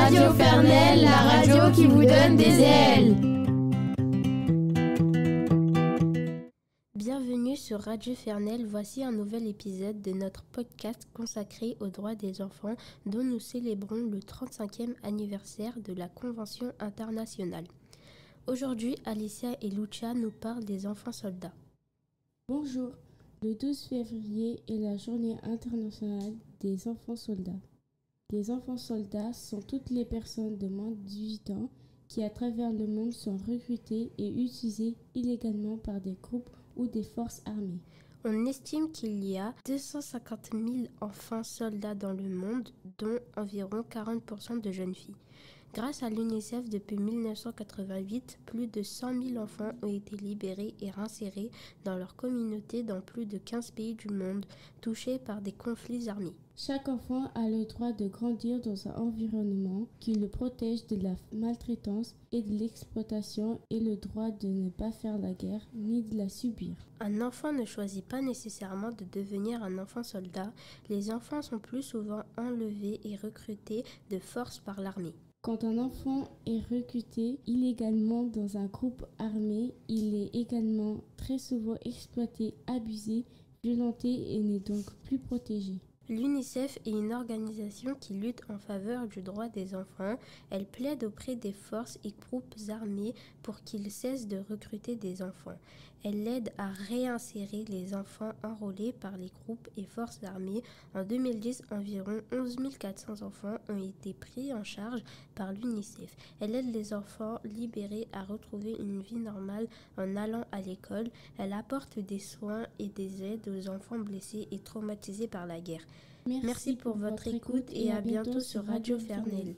Radio Fernel, la radio qui vous donne des ailes. Bienvenue sur Radio Fernel, voici un nouvel épisode de notre podcast consacré aux droits des enfants dont nous célébrons le 35e anniversaire de la Convention internationale. Aujourd'hui, Alicia et Lucia nous parlent des enfants soldats. Bonjour, le 12 février est la journée internationale des enfants soldats. Les enfants soldats sont toutes les personnes de moins de 18 ans qui à travers le monde sont recrutées et utilisées illégalement par des groupes ou des forces armées. On estime qu'il y a 250 000 enfants soldats dans le monde, dont environ 40% de jeunes filles. Grâce à l'UNICEF, depuis 1988, plus de 100 000 enfants ont été libérés et réinsérés dans leur communauté dans plus de 15 pays du monde, touchés par des conflits armés. Chaque enfant a le droit de grandir dans un environnement qui le protège de la maltraitance et de l'exploitation et le droit de ne pas faire la guerre ni de la subir. Un enfant ne choisit pas nécessairement de devenir un enfant soldat. Les enfants sont plus souvent enlevés et recrutés de force par l'armée. Quand un enfant est recruté illégalement dans un groupe armé, il est également très souvent exploité, abusé, violenté et n'est donc plus protégé. L'UNICEF est une organisation qui lutte en faveur du droit des enfants. Elle plaide auprès des forces et groupes armés pour qu'ils cessent de recruter des enfants. Elle aide à réinsérer les enfants enrôlés par les groupes et forces armées. En 2010, environ 11 400 enfants ont été pris en charge par l'UNICEF. Elle aide les enfants libérés à retrouver une vie normale en allant à l'école. Elle apporte des soins et des aides aux enfants blessés et traumatisés par la guerre. Merci pour votre écoute et à bientôt sur Radio Fernel.